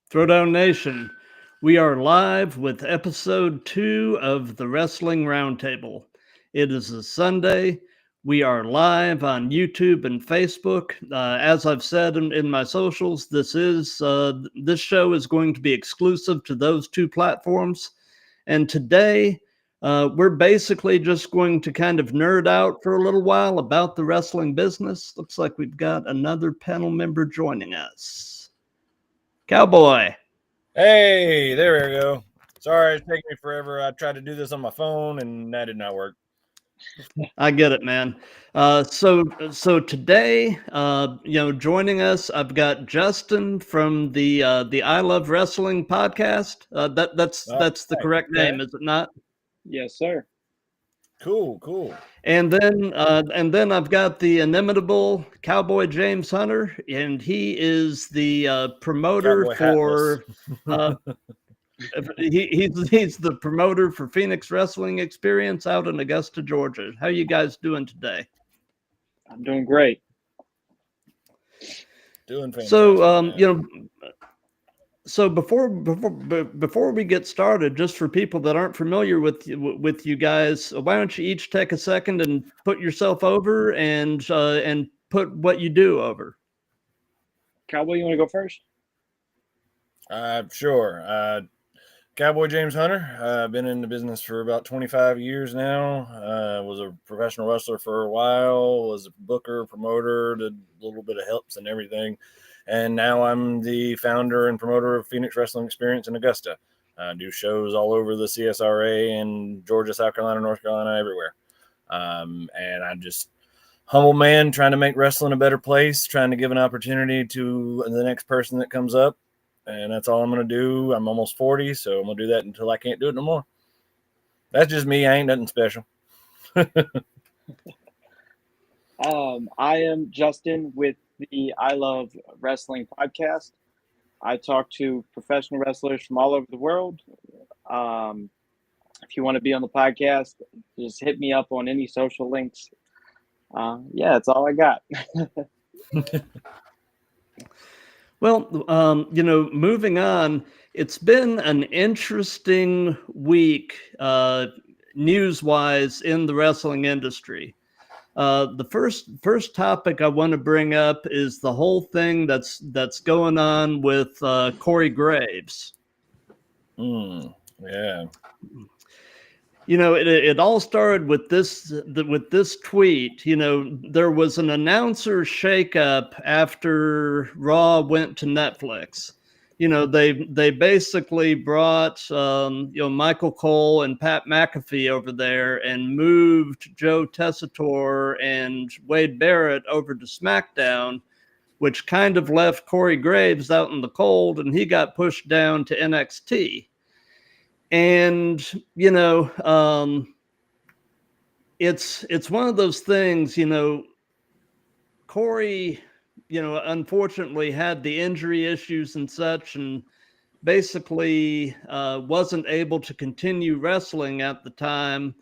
Throwdown Nation, we are live with episode 2 of the Wrestling Roundtable. It is a Sunday. We are live on YouTube and Facebook. As I've said in my socials, this show is going to be exclusive to those two platforms. And today, we're basically just going to kind of nerd out for a little while about the wrestling business. Looks like we've got another panel member joining us. Cowboy. Hey, there we go. Sorry, it's taking me forever. I tried to do this on my phone and that did not work. I get it, man. So today, joining us, I've got Justin from the I Love Wrestling podcast. That's the correct name, is it not? Yes, sir. Cool. And then I've got the inimitable Cowboy James Hunter, and he is the promoter Cowboy for. He's the promoter for Phoenix Wrestling Experience out in Augusta, Georgia. How you guys doing today? I'm doing great. Doing fantastic. So so before we get started, just for people that aren't familiar with you guys, why don't you each take a second and put yourself over and put what you do over. Cowboy, you want to go first? Sure. Cowboy James Hunter. I've been in the business for about 25 years now. Was a professional wrestler for a while, was a booker, promoter, did a little bit of helps and everything. And now I'm the founder and promoter of Phoenix Wrestling Experience in Augusta. I do shows all over the CSRA and Georgia, South Carolina, North Carolina, everywhere. And I'm just humble man trying to make wrestling a better place, trying to give an opportunity to the next person that comes up. And that's all I'm going to do. I'm almost 40, so I'm going to do that until I can't do it no more. That's just me. I ain't nothing special. I am Justin with the I Love Wrestling podcast. I talk to professional wrestlers from all over the world. If you want to be on the podcast, just hit me up on any social links. That's all I got. Well, moving on, it's been an interesting week news-wise in the wrestling industry. The first topic I want to bring up is the whole thing that's going on with Corey Graves. Yeah. It all started with this tweet. There was an announcer shakeup after Raw went to Netflix. They basically brought Michael Cole and Pat McAfee over there and moved Joe Tessitore and Wade Barrett over to SmackDown, which kind of left Corey Graves out in the cold, and he got pushed down to NXT. And it's one of those things. Corey, unfortunately had the injury issues and such, and basically wasn't able to continue wrestling at the time.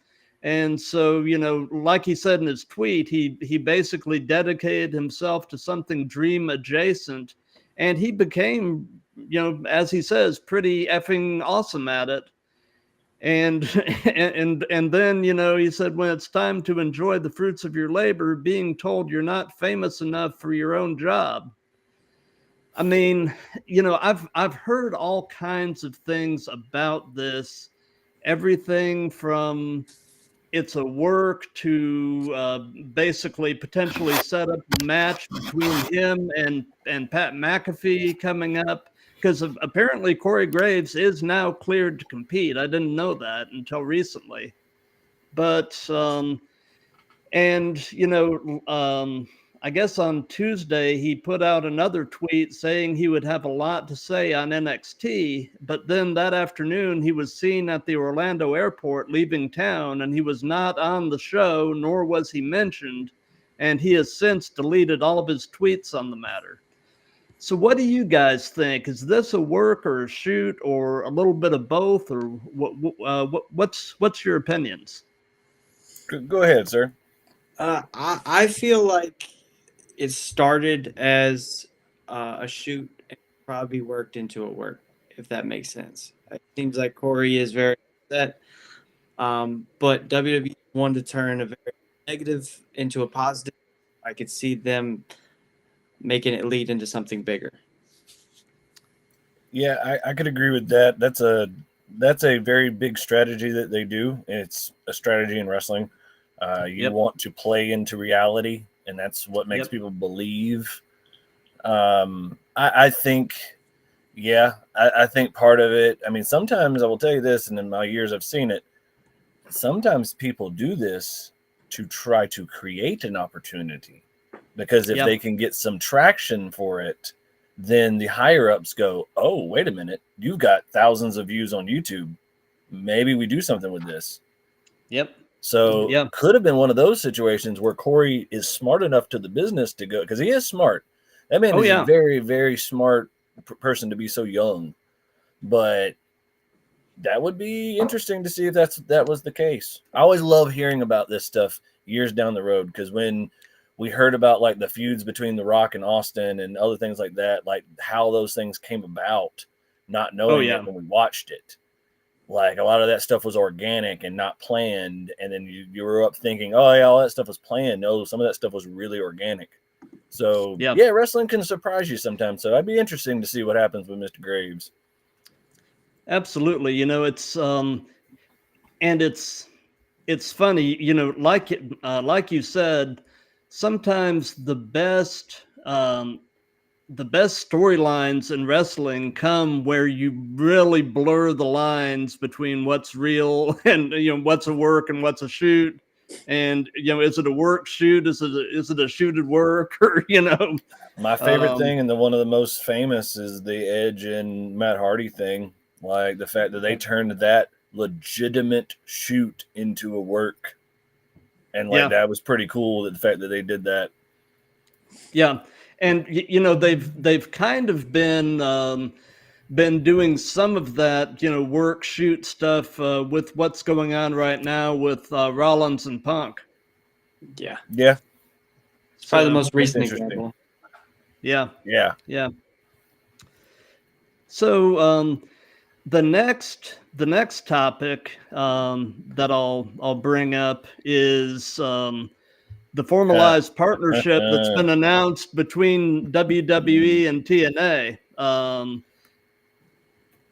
And so, like he said in his tweet, he basically dedicated himself to something dream adjacent, and he became, as he says, pretty effing awesome at it. And then, he said, when it's time to enjoy the fruits of your labor, being told you're not famous enough for your own job. I mean, I've heard all kinds of things about this, everything from it's a work to basically potentially set up a match between him and Pat McAfee coming up. Because apparently Corey Graves is now cleared to compete. I didn't know that until recently. But, I guess on Tuesday, he put out another tweet saying he would have a lot to say on NXT. But then that afternoon, he was seen at the Orlando airport leaving town, and he was not on the show, nor was he mentioned. And he has since deleted all of his tweets on the matter. So what do you guys think? Is this a work or a shoot or a little bit of both, or what's your opinions? Go ahead, sir. I feel like it started as a shoot. probably worked into it work, if that makes sense. It seems like Corey is very upset, but WWE wanted to turn a very negative into a positive. I could see them making it lead into something bigger. Yeah, I could agree with that. That's a very big strategy that they do. It's a strategy in wrestling. You want to play into reality, and that's what makes people believe. I think, I think part of it. I mean, sometimes I will tell you this, and in my years I've seen it. Sometimes people do this to try to create an opportunity, because if they can get some traction for it, then the higher ups go, oh, wait a minute, you've got thousands of views on YouTube. Maybe we do something with this. So could have been one of those situations where Corey is smart enough to the business to go, because he is smart. That man is a very, very smart person to be so young. But that would be interesting to see if that was the case. I always love hearing about this stuff years down the road, because when we heard about like the feuds between The Rock and Austin and other things like that, like how those things came about, not knowing it when we watched it. Like a lot of that stuff was organic and not planned. And then you were up thinking, oh yeah, all that stuff was planned. No, some of that stuff was really organic. So yeah, wrestling can surprise you sometimes. So I'd be interesting to see what happens with Mr. Graves. Absolutely. You know, it's and it's funny, you know, like you said, sometimes the best storylines in wrestling come where you really blur the lines between what's real and, you know, what's a work and what's a shoot. And, you know, is it a work shoot? Is it a shooted work? Or, you know, my favorite thing, and one of the most famous, is the Edge and Matt Hardy thing. Like the fact that they turned that legitimate shoot into a work. And like that was pretty cool, the fact that they did that. Yeah. And you know, they've kind of been doing some of that, you know, work shoot stuff with what's going on right now with Rollins and Punk. Yeah. It's probably the most recent example. Yeah. Yeah. So the next topic that I'll bring up is the formalized partnership that's been announced between WWE and TNA.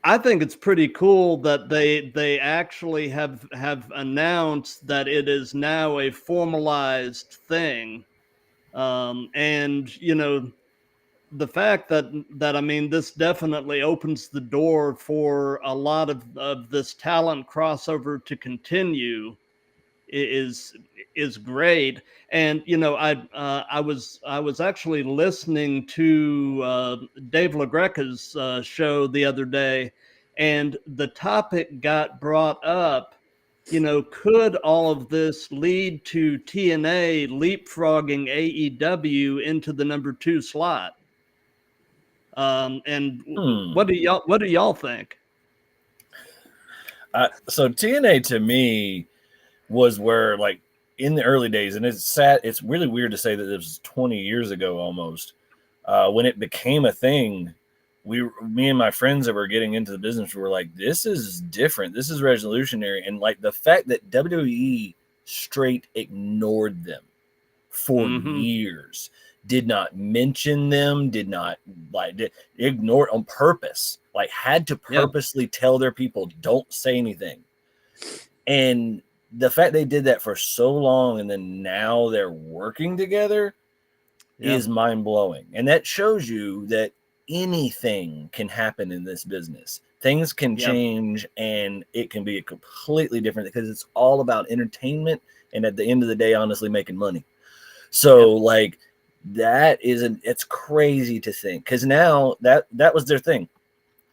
I think it's pretty cool that they actually have announced that it is now a formalized thing. And you know, the fact that I mean, this definitely opens the door for a lot of this talent crossover to continue is great. And you know, I was actually listening to Dave LaGreca's show the other day, and the topic got brought up. You know, could all of this lead to TNA leapfrogging AEW into the number 2 slot? And what do y'all think? So TNA to me was where, like, in the early days, and it's really weird to say that it was 20 years ago almost, when it became a thing. Me and my friends that were getting into the business were like, this is different, this is revolutionary. And like the fact that WWE straight ignored them for years, did not mention them, did not ignore on purpose, like had to purposely tell their people, don't say anything. And the fact they did that for so long, and then now they're working together, is mind-blowing. And that shows you that anything can happen in this business. Things can change, and it can be a completely different, because it's all about entertainment, and at the end of the day, honestly, making money. So like it's crazy to think, because now that was their thing.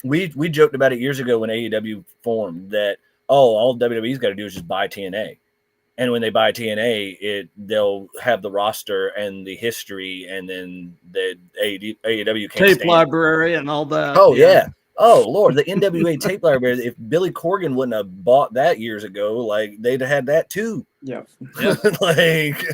We joked about it years ago when AEW formed, that all WWE's got to do is just buy TNA. And when they buy TNA, they'll have the roster and the history, and then the AEW can't tape library and all that. Oh yeah. Oh Lord, the NWA tape library. If Billy Corgan wouldn't have bought that years ago, like they'd have had that too. Yeah. Like,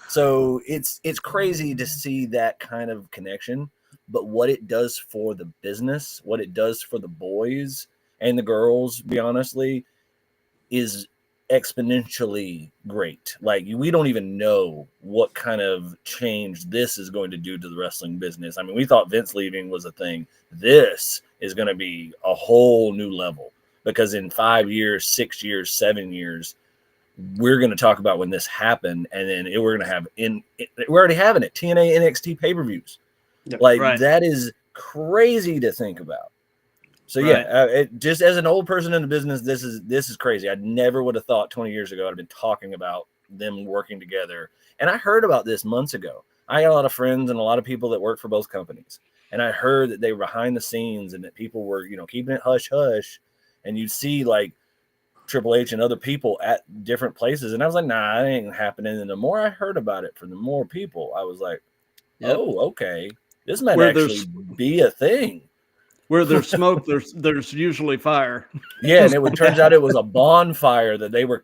so it's crazy to see that kind of connection. but what it does for the business, what it does for the boys and the girls, be honestly, is exponentially great. Like, we don't even know what kind of change this is going to do to the wrestling business. I mean, we thought Vince leaving was a thing. This is going to be a whole new level, because in 5 years, 6 years, 7 years, we're going to talk about when this happened, and then we're going to have we're already having it, TNA NXT pay-per-views. Yep. Like, Right. that is crazy to think about. So Right. yeah, just as an old person in the business, this is crazy. I never would have thought 20 years ago I'd have been talking about them working together. And I heard about this months ago. I got a lot of friends and a lot of people that work for both companies, and I heard that they were behind the scenes and that people were, keeping it hush hush. And you'd see like Triple H and other people at different places, and I was like, nah, it ain't happening. And the more I heard about it from the more people, I was like, Yep. oh, okay, this might Where actually be a thing. Where there's smoke, there's usually fire. Yeah, and it turns out it was a bonfire that they were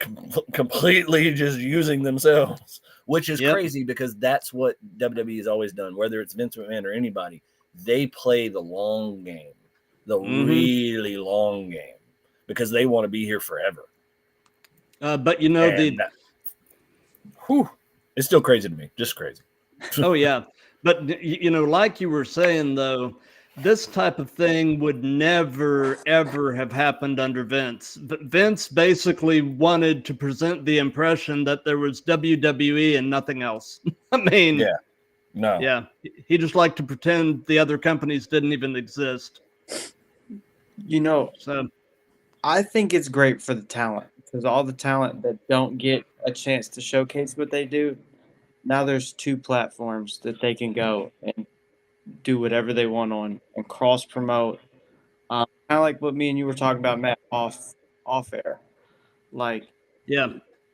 completely just using themselves, which is Yep. crazy, because that's what WWE has always done. Whether it's Vince McMahon or anybody, they play the long game, the really long game, because they want to be here forever. But it's still crazy to me, just crazy. Oh yeah, but like you were saying though, this type of thing would never ever have happened under Vince. But Vince basically wanted to present the impression that there was WWE and nothing else. I mean, yeah, he just liked to pretend the other companies didn't even exist. So I think it's great for the talent, because all the talent that don't get a chance to showcase what they do, now there's 2 platforms that they can go and do whatever they want on and cross promote. Kind of like what me and you were talking about, Matt, off air. Like, yeah,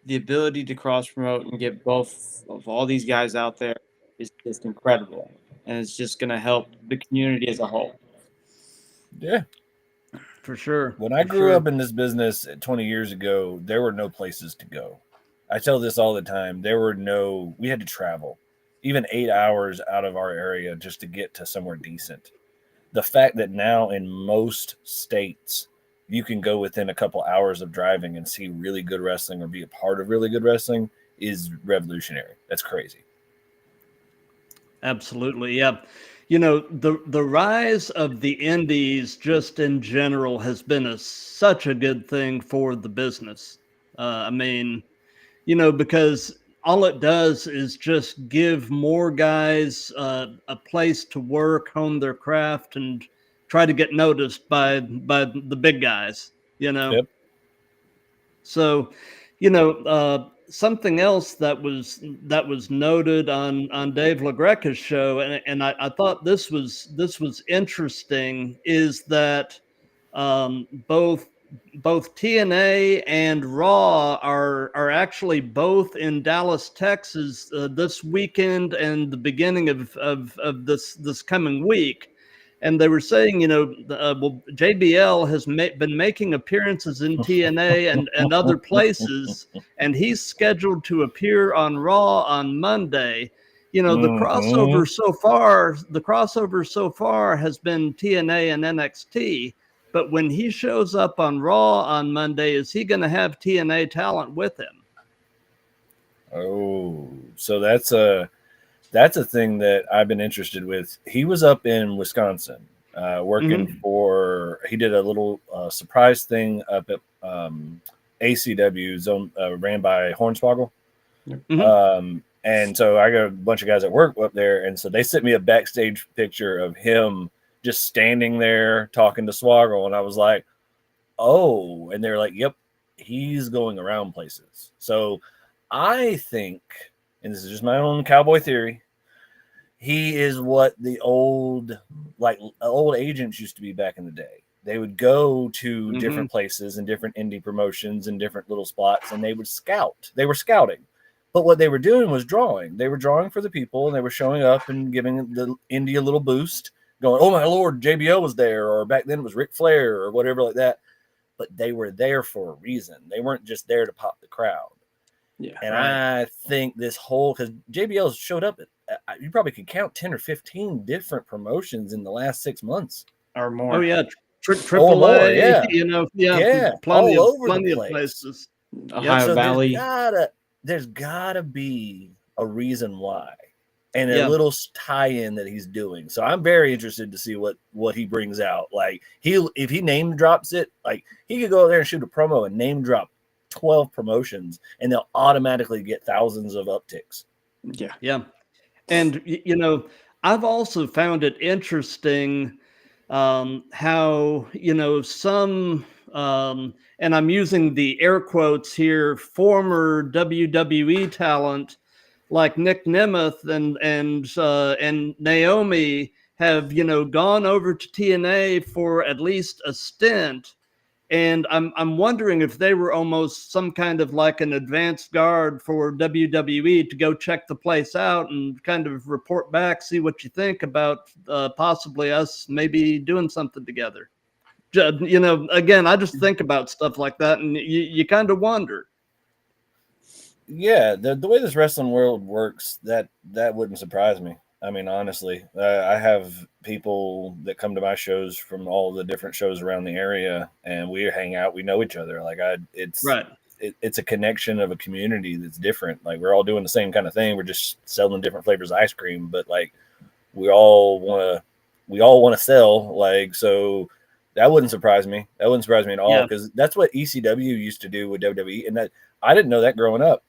the ability to cross promote and get both of all these guys out there is just incredible, and it's just going to help the community as a whole. Yeah. for sure. When I grew up in this business 20 years ago, there were no places to go. I tell this all the time. We had to travel even 8 hours out of our area just to get to somewhere decent. The fact that now in most states, you can go within a couple hours of driving and see really good wrestling or be a part of really good wrestling is revolutionary. That's crazy. Absolutely, yeah. The rise of the indies just in general has been such a good thing for the business. I mean, because all it does is just give more guys a place to work, hone their craft, and try to get noticed by the big guys. Yep. So, something else that was noted on Dave LaGreca's show, and I thought this was interesting, is that both TNA and Raw are actually both in Dallas, Texas this weekend and the beginning of this coming week. And they were saying, JBL has been making appearances in TNA and other places, and he's scheduled to appear on Raw on Monday. The crossover so far has been TNA and NXT. But when he shows up on Raw on Monday, is he going to have TNA talent with him? Oh, so that's a thing that I've been interested with. He was up in Wisconsin working he did a little surprise thing up at ACW zone ran by Hornswoggle. And so I got a bunch of guys at work up there. And so they sent me a backstage picture of him just standing there talking to Swoggle. And I was like, oh, and they're like, yep, he's going around places. So I think, and this is just my own cowboy theory, he is what the old agents used to be back in the day. They would go to different places and different indie promotions and different little spots, and they would scout. They were scouting. But what they were doing was drawing. They were drawing for the people, and they were showing up and giving the indie a little boost, going, oh, my Lord, JBL was there, or back then it was Ric Flair or whatever like that. But they were there for a reason. They weren't just there to pop the crowd. Yeah, and I think this whole, because JBL showed up at you probably could count 10 or 15 different promotions in the last 6 months or more. Oh yeah, or Triple more. A. Yeah, Yeah, all plenty over the of place. places. Ohio So Valley. there's gotta be a reason why, and a Yeah. little tie-in that he's doing. So I'm very interested to see what he brings out. Like if he name drops it, like he could go there and shoot a promo and name drop 12 promotions, and they'll automatically get thousands of upticks. Yeah. And, I've also found it interesting how, some, and I'm using the air quotes here, former WWE talent like Nick Nemeth and Naomi have, gone over to TNA for at least a stint. And I'm wondering if they were almost some kind of like an advanced guard for WWE to go check the place out and kind of report back, see what you think about possibly us maybe doing something together. Again, I just think about stuff like that, and you kind of wonder. Yeah, the way this wrestling world works, that wouldn't surprise me. I mean, honestly, I have people that come to my shows from all the different shows around the area, and we hang out. We know each other. Like it's Right. It's a connection of a community that's different. Like we're all doing the same kind of thing. We're just selling different flavors of ice cream, but like we all want to sell. Like so, that wouldn't surprise me. That wouldn't surprise me at all because that's what ECW used to do with WWE, and that I didn't know that growing up.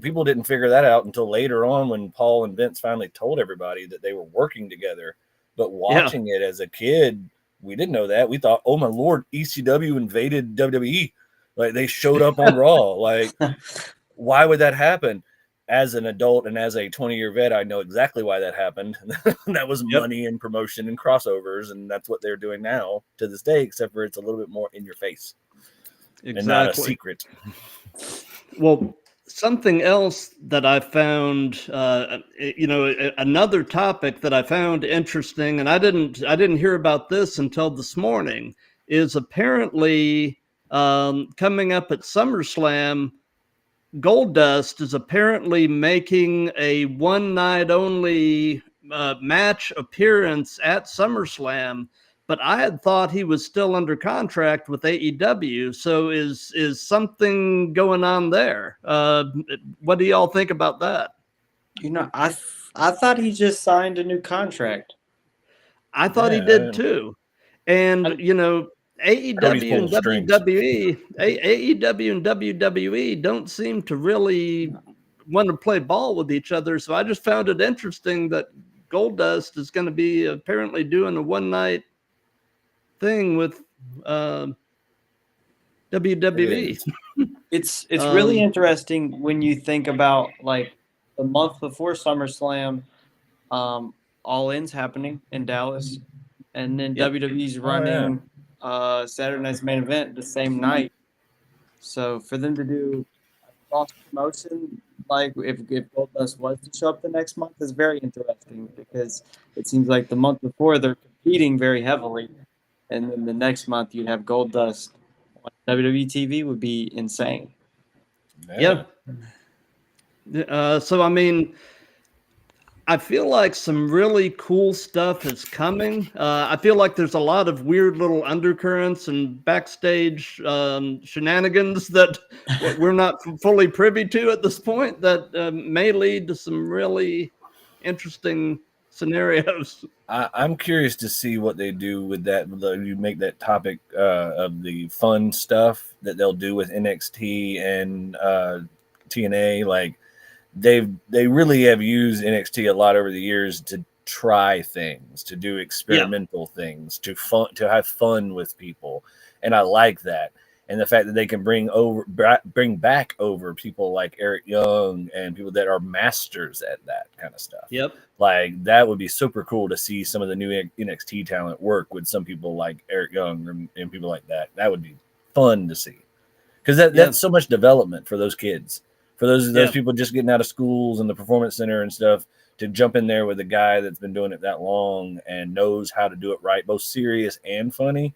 People didn't figure that out until later on when Paul and Vince finally told everybody that they were working together. But watching it as a kid, we didn't know that. We thought, oh my Lord, ECW invaded WWE. Like they showed up on Raw. Like, why would that happen? As an adult and as a 20-year vet, I know exactly why that happened. That was money and promotion and crossovers. And that's what they're doing now to this day, except for it's a little bit more in your face and not a secret. Well, something else that I found, another topic that I found interesting, and I didn't hear about this until this morning, is apparently coming up at SummerSlam. Goldust is apparently making a one night only match appearance at SummerSlam, but I had thought he was still under contract with AEW. So is something going on there? What do y'all think about that? I thought he just signed a new contract. I thought he did too. And AEW and WWE don't seem to really want to play ball with each other. So I just found it interesting that Goldust is going to be apparently doing a one night thing with WWE. It's really interesting when you think about like the month before SummerSlam, All In's happening in Dallas, and then WWE's running Saturday Night's Main Event the same night. So for them to do a cross promotion, like if Goldust was to show up the next month, is very interesting because it seems like the month before they're competing very heavily, and then the next month you'd have Goldust on WWE TV would be insane. Yeah. So I mean, I feel like some really cool stuff is coming. I feel like there's a lot of weird little undercurrents and backstage shenanigans that we're not fully privy to at this point that may lead to some really interesting scenarios. I'm curious to see what they do with that. You make that topic of the fun stuff that they'll do with NXT and TNA. Like they really have used NXT a lot over the years to try things, to do experimental things, to have fun with people, and I like that. And the fact that they can bring back over people like Eric Young and people that are masters at that kind of stuff. Yep. Like that would be super cool to see some of the new NXT talent work with some people like Eric Young and people like that. That would be fun to see because that's so much development for those kids, for those people just getting out of schools and the performance center and stuff, to jump in there with a guy that's been doing it that long and knows how to do it right, both serious and funny.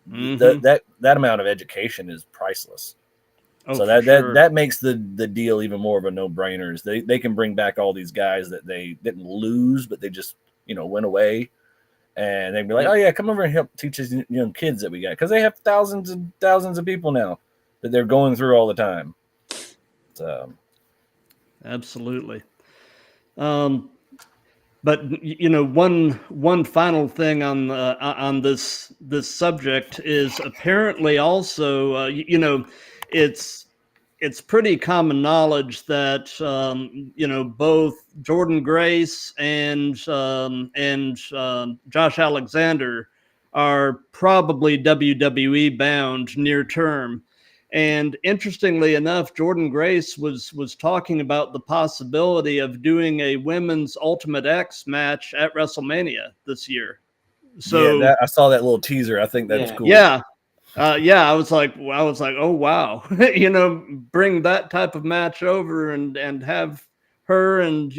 Mm-hmm. That amount of education is priceless. Oh, So for sure. that makes the deal even more of a no-brainer. They can bring back all these guys that they didn't lose, but they just, went away. And they'd be like, Yep. oh, yeah, come over and help teach these young kids that we got. Because they have thousands and thousands of people now that they're going through all the time. So, Absolutely. But one final thing on this subject is apparently also it's pretty common knowledge that both Jordan Grace and Josh Alexander are probably WWE bound near term. And interestingly enough, Jordan Grace was talking about the possibility of doing a women's Ultimate X match at WrestleMania this year. So I saw that little teaser. I think that's cool. Yeah. I was like, oh wow, bring that type of match over and have her and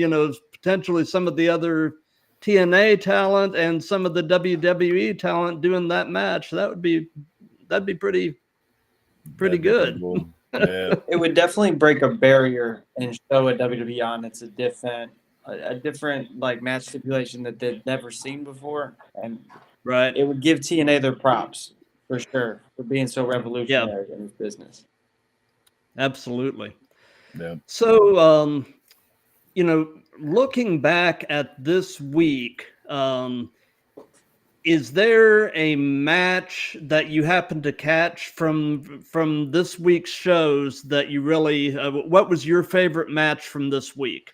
potentially some of the other TNA talent and some of the WWE talent doing that match. That'd be pretty good. Cool. Yeah. It would definitely break a barrier and show a WWE on it's a different like match stipulation that they've never seen before, and Right. it would give TNA their props for sure for being so revolutionary in this business. Absolutely. Yeah. So, looking back at this week, is there a match that you happen to catch from this week's shows that you really? What was your favorite match from this week?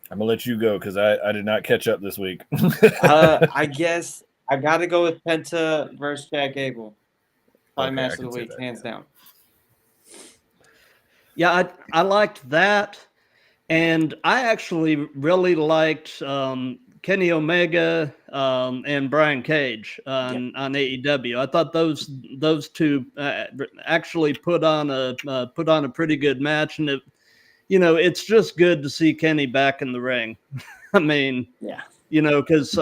I'm gonna let you go because I did not catch up this week. I guess I got to go with Penta versus Chad Gable. Probably match of the week, hands down. Yeah, I liked that, and I actually really liked Kenny Omega and Brian Cage on AEW. I thought those two actually put on a pretty good match, and it's just good to see Kenny back in the ring. I mean, because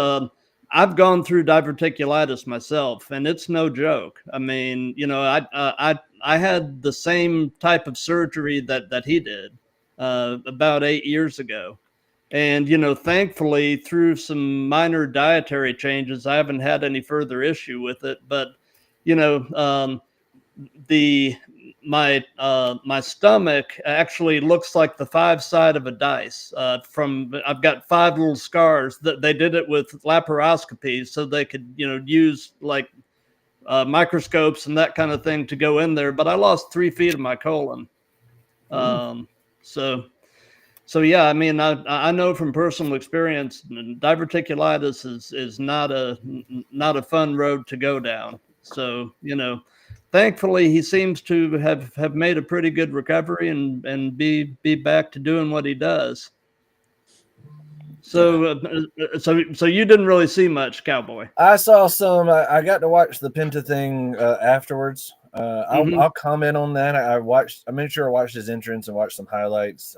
I've gone through diverticulitis myself, and it's no joke. I mean, I had the same type of surgery that he did about 8 years ago. And, thankfully, through some minor dietary changes, I haven't had any further issue with it. But, my stomach actually looks like the 5 side of a dice. I've got 5 little scars. That they did it with laparoscopy, so they could use like microscopes and that kind of thing to go in there. But I lost 3 feet of my colon. So yeah, I mean, I know from personal experience, diverticulitis is not a fun road to go down. So thankfully he seems to have made a pretty good recovery and be back to doing what he does. So so you didn't really see much, Cowboy. I saw some. I got to watch the Penta thing afterwards. I'll comment on that. I made sure I watched his entrance and watched some highlights.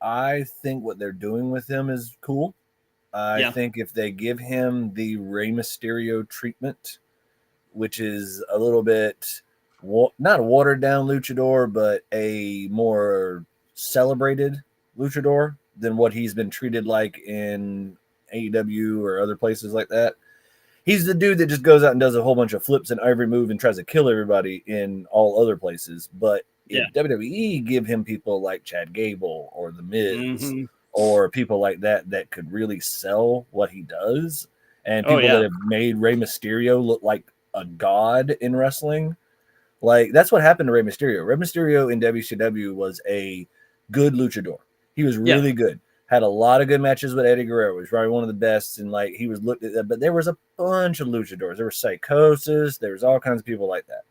I think what they're doing with him is cool. I think if they give him the Rey Mysterio treatment, which is a little bit not a watered down luchador, but a more celebrated luchador than what he's been treated like in AEW or other places like that. He's the dude that just goes out and does a whole bunch of flips in every move and tries to kill everybody in all other places. But if WWE give him people like Chad Gable or The Miz or people like that could really sell what he does, and people that have made Rey Mysterio look like a god in wrestling, like that's what happened to Rey Mysterio. Rey Mysterio in WCW was a good luchador. He was really good. Had a lot of good matches with Eddie Guerrero. He was probably one of the best, and like he was looked at that. But there was a bunch of luchadors. There was Psychosis. There was all kinds of people like that.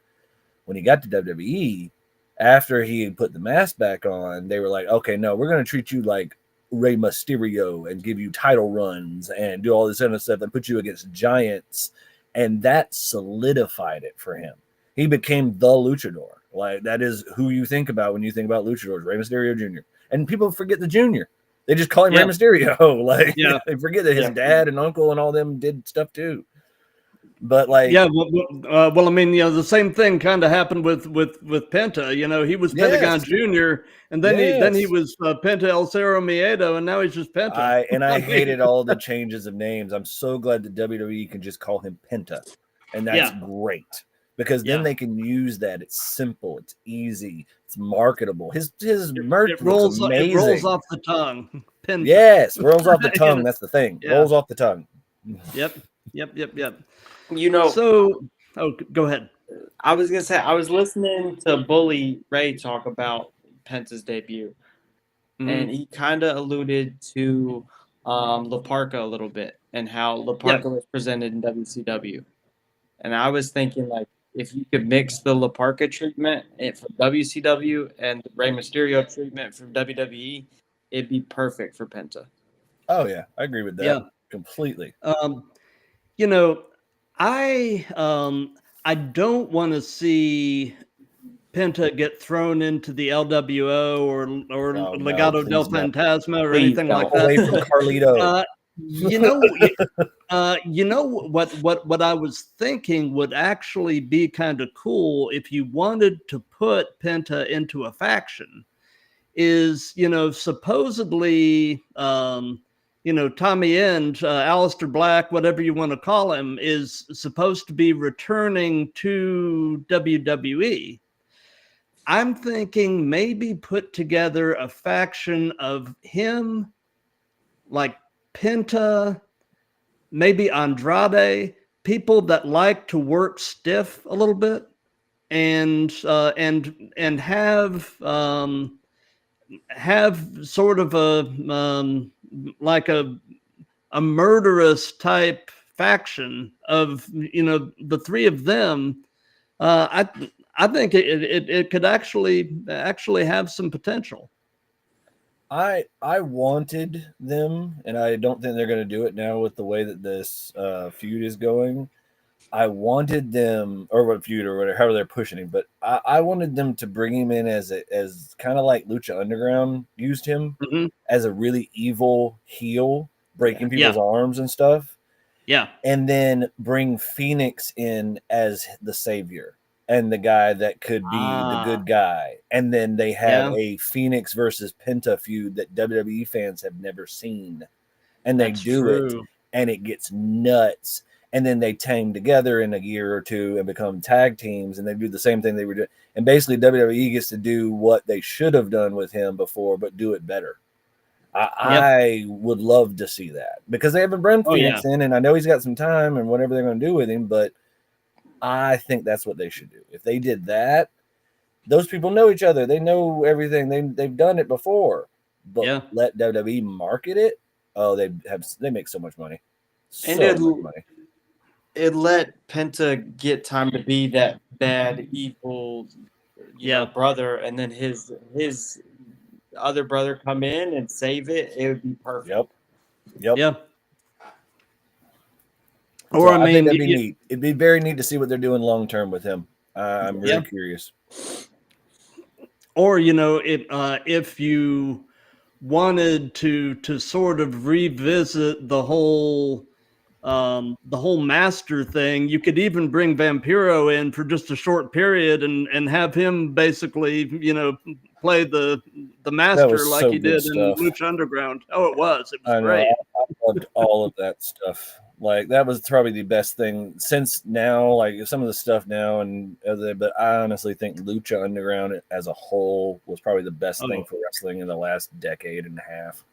When he got to WWE, after he put the mask back on, they were like, okay, no, we're going to treat you like Rey Mysterio and give you title runs and do all this other stuff and put you against giants. And that solidified it for him. He became the luchador. Like, that is who you think about when you think about luchadors, Rey Mysterio Jr. And people forget the Jr. They just call him Rey Mysterio. Like, they forget that his dad and uncle and all them did stuff too. But like, yeah, well, I mean, the same thing kind of happened with Penta. He was Pentagon yes, Junior, and then he yes. was Penta El Cerro Miedo, and now he's just Penta. I hated all the changes of names. I'm so glad that WWE can just call him Penta, and that's great because then they can use that. It's simple, it's easy, it's marketable. His merch looks amazing. It rolls off the tongue. Penta. Yes, rolls off the tongue. That's the thing. Yeah. Rolls off the tongue. Yep. So, go ahead. I was gonna say I was listening to Bully Ray talk about Penta's debut, and he kind of alluded to La Parka a little bit and how La Parka was presented in WCW, and I was thinking like if you could mix the La Parka treatment from WCW and the Rey Mysterio treatment from WWE, it'd be perfect for Penta. Oh yeah, I agree with that completely. I don't want to see Penta get thrown into the LWO or Legado del Fantasma or anything like that. Away from Carlito. What I was thinking would actually be kind of cool if you wanted to put Penta into a faction is, supposedly, Tommy End, Aleister Black, whatever you want to call him, is supposed to be returning to WWE. I'm thinking maybe put together a faction of him, like Penta, maybe Andrade, people that like to work stiff a little bit, and have sort of a like a murderous type faction of the three of them. I think it could actually have some potential. I wanted them, and I don't think they're going to do it now with the way that this feud is going. I wanted them, or what feud or whatever, however they're pushing him, but I wanted them to bring him in as kind of like Lucha Underground used him as a really evil heel, breaking people's arms and stuff. Yeah. And then bring Phoenix in as the savior and the guy that could be the good guy. And then they have a Phoenix versus Penta feud that WWE fans have never seen. And they do it, and it gets nuts. And then they team together in a year or two and become tag teams, and they do the same thing they were doing. And basically WWE gets to do what they should have done with him before, but do it better. I would love to see that because they haven't brought Phoenix in, and I know he's got some time and whatever they're going to do with him, but I think that's what they should do. If they did that, those people know each other. They know everything. They've done it before, but let WWE market it. Oh, they make so much money. Much money. It let Penta get time to be that bad, evil, brother, and then his other brother come in and save it. It would be perfect. Yep. Yeah. Or I mean, that'd be neat. It'd be very neat to see what they're doing long term with him. I'm really curious. Or if you wanted to sort of revisit the whole master thing, you could even bring Vampiro in for just a short period and have him basically play the master like he did in Lucha Underground. Oh, it was great. I loved all of that stuff. Like that was probably the best thing since now, like some of the stuff now but I honestly think Lucha Underground as a whole was probably the best thing for wrestling in the last decade and a half.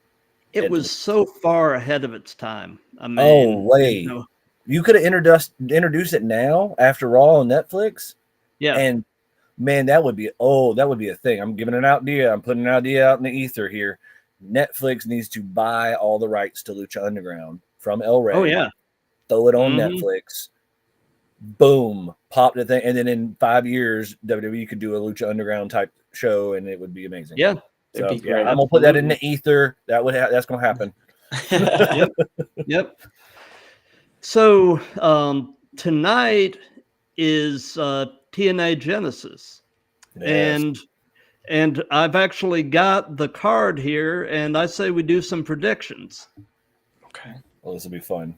It was so far ahead of its time. I mean, you could have introduced it now after Raw on Netflix. Yeah. And man, that would be a thing. I'm giving an idea. I'm putting an idea out in the ether here. Netflix needs to buy all the rights to Lucha Underground from El Rey. Oh yeah. Throw it on Netflix. Boom. Pop the thing. And then in 5 years, WWE could do a Lucha Underground type show and it would be amazing. Yeah. So, I'm gonna put that in the ether. That's gonna happen. Yep. So tonight is TNA Genesis, and I've actually got the card here, and I say we do some predictions. Okay. Well, this will be fun.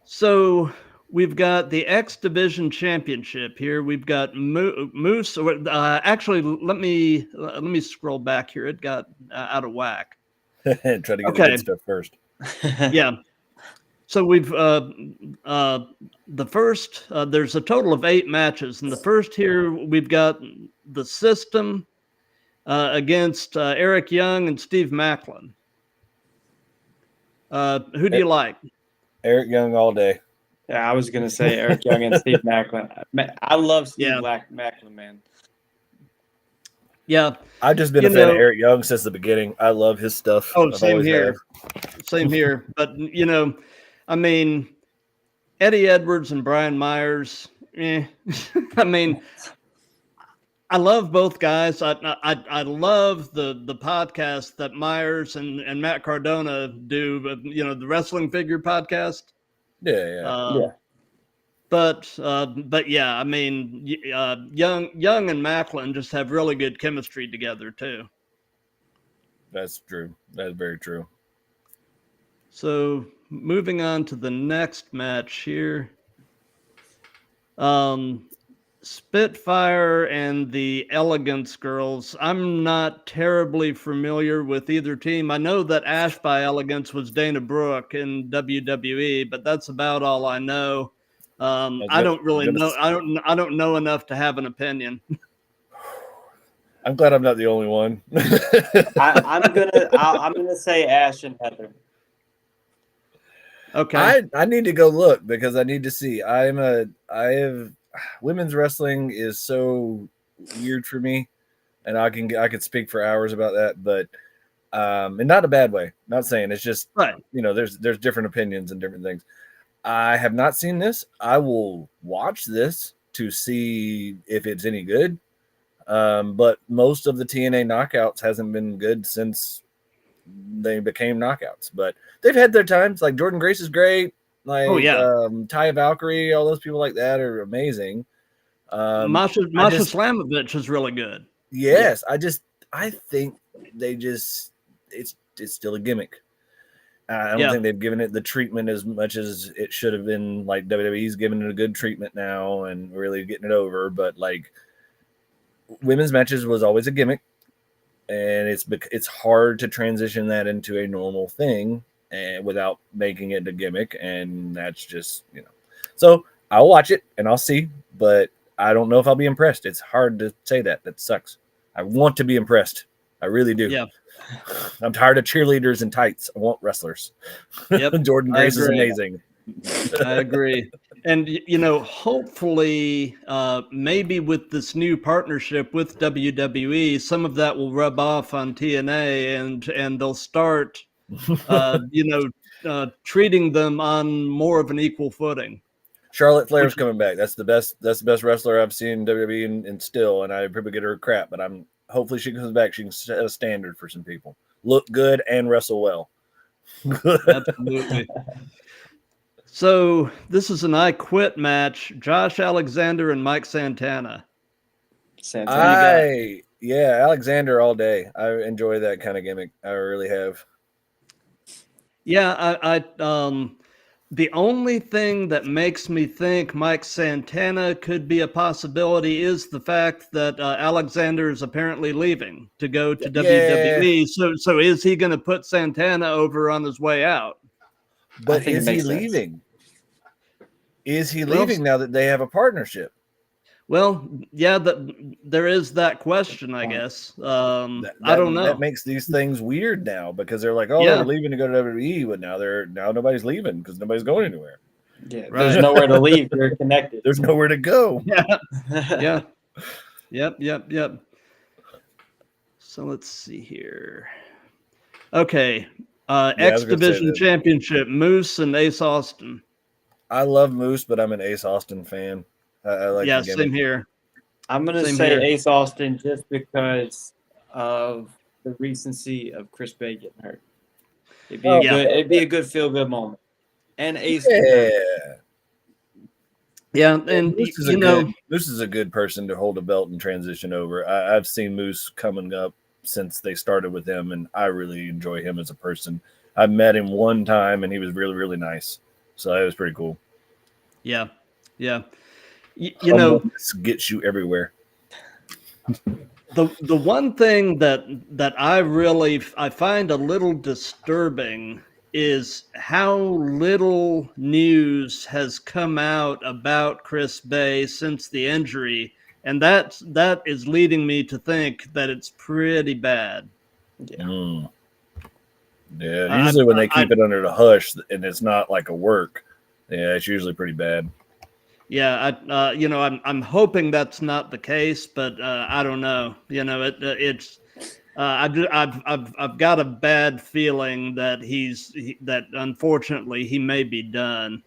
So we've got the X Division Championship here. We've got Moose. Actually, let me scroll back here. It got out of whack. Try to get the good stuff first. Yeah. So we've the first. There's a total of 8 matches, and the first here we've got the System against Eric Young and Steve Macklin. Who do you like? Eric Young all day. Yeah, I was gonna say Eric Young and Steve Macklin. I love Steve Macklin, man. Yeah, I've just been a fan of Eric Young since the beginning. I love his stuff. Oh, same here. Same here. But I mean, Eddie Edwards and Brian Myers. I mean, I love both guys. I love the podcast that Myers and Matt Cardona do. The Wrestling Figure podcast. Yeah. But yeah, I mean, Young and Macklin just have really good chemistry together too. That's true. That's very true. So moving on to the next match here. Spitfire and the Elegance Girls. I'm not terribly familiar with either team. I know that Ash by Elegance was Dana Brooke in WWE, but that's about all I know. I don't really know. I don't know enough to have an opinion. I'm glad I'm not the only one. I'm gonna say Ash and Heather. Okay. I need to go look because I need to see. Women's wrestling is so weird for me, and I could speak for hours about that, but and not a bad way. Not saying it's just right. There's different opinions and different things. I have not seen this. I will watch this to see if it's any good. But most of the TNA knockouts hasn't been good since they became knockouts. But they've had their times. Like Jordan Grace is great. Like Taya Valkyrie, all those people like that are amazing. Masha Slamovich is really good. Yes, yeah. I think it's still a gimmick. I don't think they've given it the treatment as much as it should have been. Like WWE's giving it a good treatment now and really getting it over. But like women's matches was always a gimmick, and it's hard to transition that into a normal thing and without making it a gimmick. And that's just So I'll watch it and I'll see, but I don't know if I'll be impressed. It's hard to say that. That sucks. I want to be impressed. I really do. Yeah. I'm tired of cheerleaders in tights. I want wrestlers. Yep. Jordan Grace is amazing. I agree. And, hopefully, maybe with this new partnership with WWE, some of that will rub off on TNA and they'll start, treating them on more of an equal footing. Charlotte Flair's coming back. That's the best wrestler I've seen in WWE and still, and I probably get her crap, but hopefully she comes back. She can set a standard for some people. Look good and wrestle well. Absolutely. So this is an I Quit match. Josh Alexander and Mike Santana. Alexander all day. I enjoy that kind of gimmick. I really have. Yeah, I the only thing that makes me think Mike Santana could be a possibility is the fact that Alexander is apparently leaving to go to WWE. So is he going to put Santana over on his way out? But is he leaving? Is he leaving now that they have a partnership? Well, yeah, there is that question, I guess. I don't know. That makes these things weird now because they're like, they're leaving to go to WWE, but now nobody's leaving because nobody's going anywhere. Yeah, there's nowhere to leave. You're connected. There's nowhere to go. Yeah. Yep. So let's see here. Okay. X Division Championship, Moose and Ace Austin. I love Moose, but I'm an Ace Austin fan. I like the gimmick. Same here. I'm going to say Ace Austin just because of the recency of Chris Bay getting hurt. It'd be a good feel-good moment. And Ace. Yeah, and Moose is a good person to hold a belt and transition over. I've seen Moose coming up since they started with him, and I really enjoy him as a person. I met him one time, and he was really, really nice. So that was pretty cool. Yeah. You know, Humbleness gets you everywhere. the one thing that I find a little disturbing is how little news has come out about Chris Bay since the injury, and that is leading me to think that it's pretty bad. Yeah. Mm. Yeah, I- usually when they I- keep it under the hush and it's not like a work, yeah, it's usually pretty bad. Yeah, I'm hoping that's not the case, but I don't know. It's I've got a bad feeling that that unfortunately he may be done.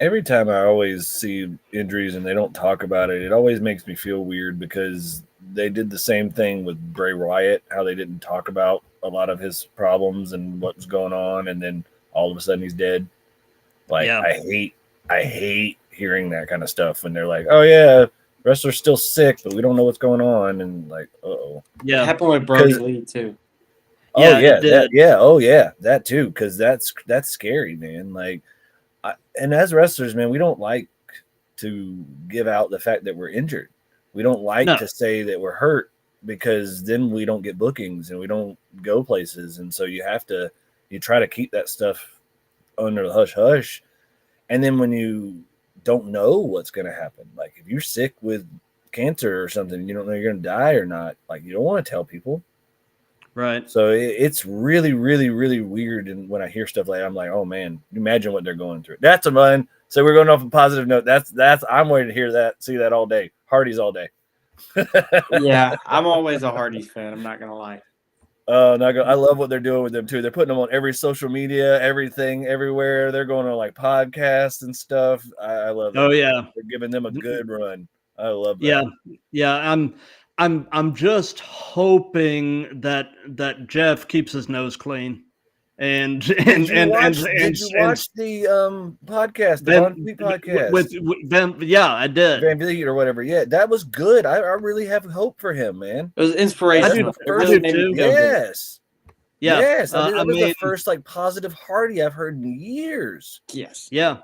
Every time I always see injuries and they don't talk about it, it always makes me feel weird because they did the same thing with Bray Wyatt, how they didn't talk about a lot of his problems and what was going on, and then all of a sudden he's dead. Like, Yeah. I hate hearing that kind of stuff when they're like, "Oh yeah, wrestler's still sick, but we don't know what's going on," and like, It Yeah, happened with Brody Lee too. oh Yeah, yeah, it did. that too, because that's scary, man. Like, and as wrestlers, man, we don't like to give out the fact that we're injured. We don't like No. to say that we're hurt because then we don't get bookings and we don't go places, and so you try to keep that stuff under the hush hush. And then when you don't know what's going to happen, like if you're sick with cancer or something, you don't know you're going to die or not, like you don't want to tell people. Right. So it's really, really, really weird. And when I hear stuff like that, I'm like, oh man, imagine what they're going through. That's a fun. So we're going off a positive note. That's I'm waiting to hear that, see that all day. Hardy's all day. Yeah, I'm always a Hardy's fan. I'm not gonna lie. I love what they're doing with them too. They're putting them on every social media, everything, everywhere. They're going on like podcasts and stuff. I love that. Oh yeah. They're giving them a good run. I love that. Yeah. I'm just hoping that Jeff keeps his nose clean. Did you watch the podcast, the Von Fleet podcast with Van? Yeah, I did. Van Vliet or whatever? Yeah, that was good. I really have hope for him, man. It was inspirational. I do too. Yes. Yeah. Yes. That was the first like positive Hardy I've heard in years. Yes. Yeah.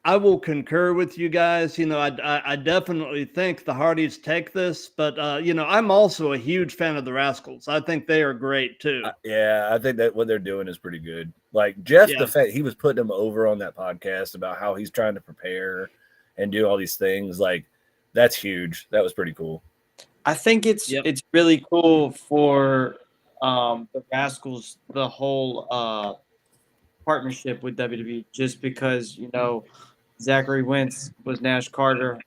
I will concur with you guys. I definitely think the Hardys take this, but I'm also a huge fan of the Rascals. I think they are great too. I think that what they're doing is pretty good. Like Jeff, the fact he was putting him over on that podcast about how he's trying to prepare and do all these things, like that's huge. That was pretty cool. I think it's really cool for the Rascals, the whole partnership with WWE, just because Zachary Wentz was Nash Carter,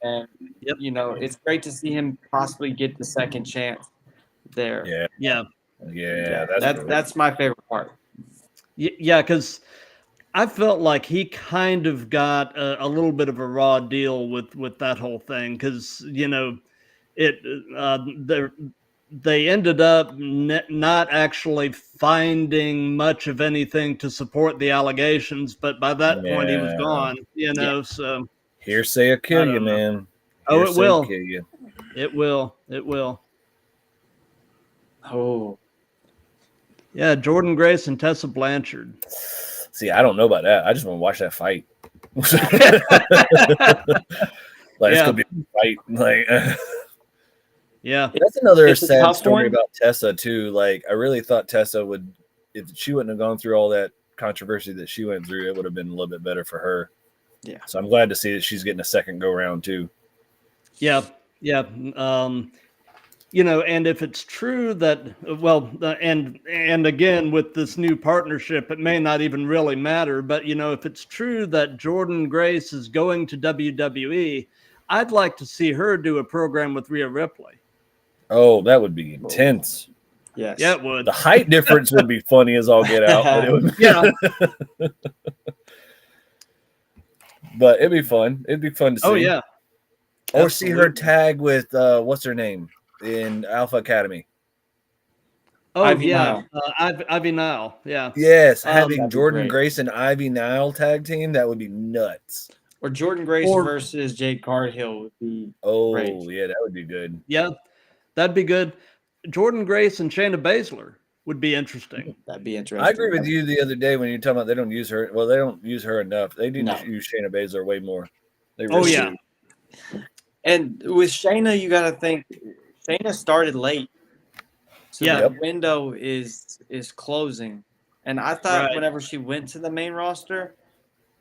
and it's great to see him possibly get the second chance there. Yeah. That's my favorite part. Yeah, because I felt like he kind of got a little bit of a raw deal with that whole thing, because they ended up not actually finding much of anything to support the allegations, but by that point he was gone, so hearsay will kill you, man. Oh, it will kill you. It will. Oh yeah, Jordan Grace and Tessa Blanchard. See, I don't know about that. I just want to watch that fight. It's gonna be a fight. Like yeah, that's another sad story about Tessa too. Like I really thought Tessa would, if she wouldn't have gone through all that controversy that she went through, it would have been a little bit better for her. Yeah. So I'm glad to see that she's getting a second go round too. Yeah. And if it's true that, and again, with this new partnership, it may not even really matter, but if it's true that Jordan Grace is going to WWE, I'd like to see her do a program with Rhea Ripley. Oh, that would be intense. Yes. Yeah, it would. The height difference would be funny as all get out. But it would, but it'd be fun. It'd be fun to see. Oh, yeah. Or see her tag with, what's her name, in Alpha Academy. Oh, Ivy yeah. Nile. Ivy Nile. Yeah. Yes. Having Jordan great. Grace and Ivy Nile tag team, that would be nuts. Or Jordan Grace versus Jade Cargill would be great. Yeah, that would be good. Yeah, that'd be good. Jordan Grace and Shayna Baszler. would be interesting. That'd be interesting. I agree with you the other day when you were talking about they don't use her. Well, they don't use her enough. They need to use Shayna Baszler way more. They really do. And with Shayna, you got to think Shayna started late, so the window is closing. And I thought whenever she went to the main roster,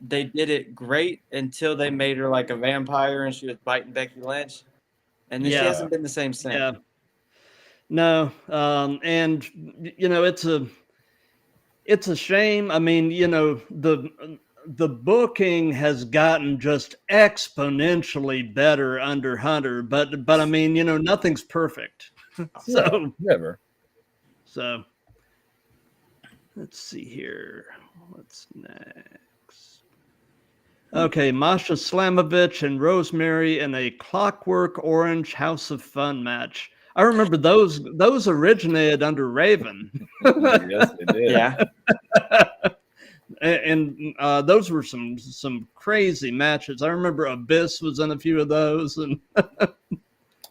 they did it great until they made her like a vampire and she was biting Becky Lynch, and then she hasn't been the same since. Yeah. No, and you know it's a shame. I mean, you know the booking has gotten just exponentially better under Hunter, but I mean, you know, nothing's perfect. So never. So let's see here. What's next? Okay, Masha Slamovich and Rosemary in a Clockwork Orange House of Fun match. I remember those originated under Raven. Yes, they did. Yeah. And those were some crazy matches. I remember Abyss was in a few of those. And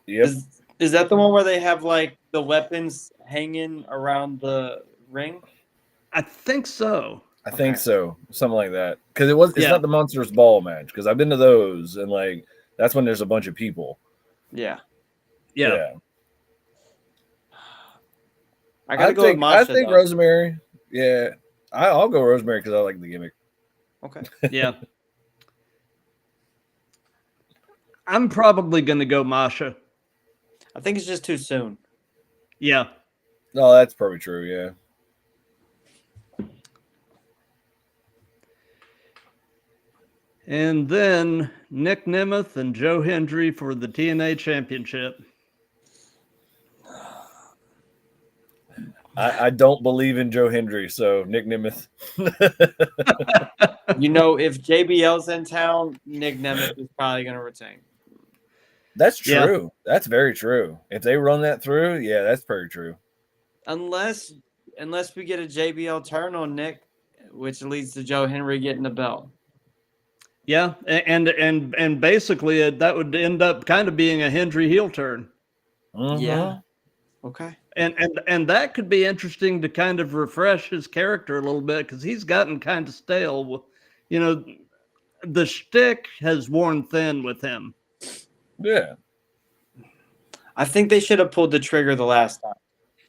Is that the one where they have like the weapons hanging around the ring? I think so. I think so, something like that. Because it's not the Monsters Ball match. Because I've been to those, and like that's when there's a bunch of people. Yeah. I gotta go with Masha. I think Rosemary. Yeah, I'll go Rosemary because I like the gimmick. Okay. Yeah. I'm probably gonna go Masha. I think it's just too soon. Yeah. No, that's probably true. Yeah. And then Nick Nemeth and Joe Hendry for the TNA Championship. I don't believe in Joe Hendry, so Nick Nemeth. You know, if JBL's in town, Nick Nemeth is probably going to retain. That's true. Yeah. That's very true. If they run that through, yeah, that's very true. Unless we get a JBL turn on Nick, which leads to Joe Hendry getting the belt. Yeah, and basically that would end up kind of being a Hendry heel turn. Mm-hmm. Yeah. Okay. And that could be interesting to kind of refresh his character a little bit because he's gotten kind of stale. You know, the shtick has worn thin with him. Yeah. I think they should have pulled the trigger the last time,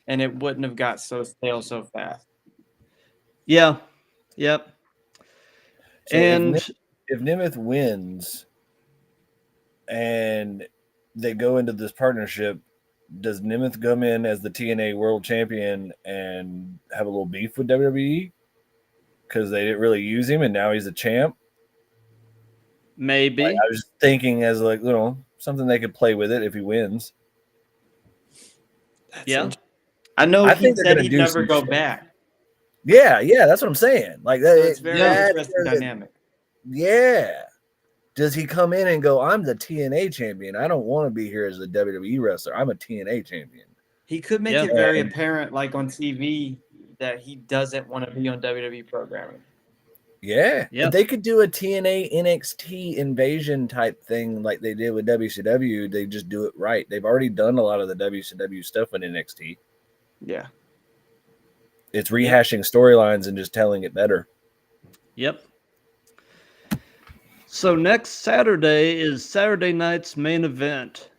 and it wouldn't have got so stale so fast. Yeah. Yep. So and if Nemeth wins and they go into this partnership, does Nemeth come in as the TNA World Champion and have a little beef with WWE because they didn't really use him and now he's a champ? Maybe. Like, I was thinking as like, you know, something they could play with it if he wins. I know he said he'd never go back. Yeah, that's what I'm saying. Like that, so it's very interesting dynamic. Yeah. Does he come in and go, I'm the TNA champion? I don't want to be here as a WWE wrestler. I'm a TNA champion. He could make it very apparent, like on TV, that he doesn't want to be on WWE programming. Yeah. They could do a TNA NXT invasion type thing like they did with WCW. They just do it right. They've already done a lot of the WCW stuff in NXT. Yeah. It's rehashing storylines and just telling it better. Yep. So next Saturday is Saturday night's main event.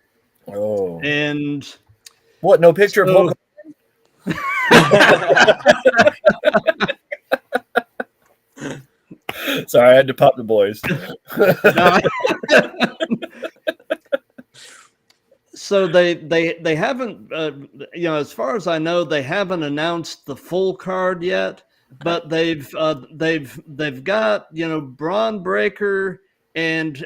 Oh. And what? No picture of Hulk Hogan? Sorry, I had to pop the boys. So they haven't, you know, as far as I know, they haven't announced the full card yet. But they've got, you know, Braun Breaker and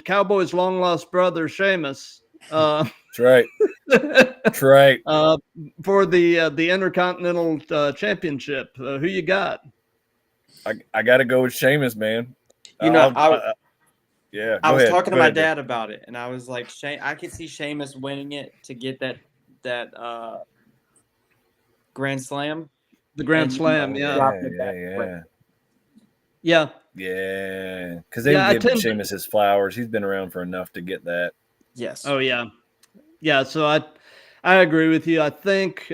Cowboy's long lost brother Sheamus. That's right. That's right. For the Intercontinental Championship. Who you got? I got to go with Sheamus, man. You know, I was talking to my dad about it, and I was like, I could see Sheamus winning it to get that Grand Slam. The Grand Slam, Yeah. Because they would give Sheamus his flowers. He's been around for enough to get that. Yes. Oh yeah. So I agree with you. I think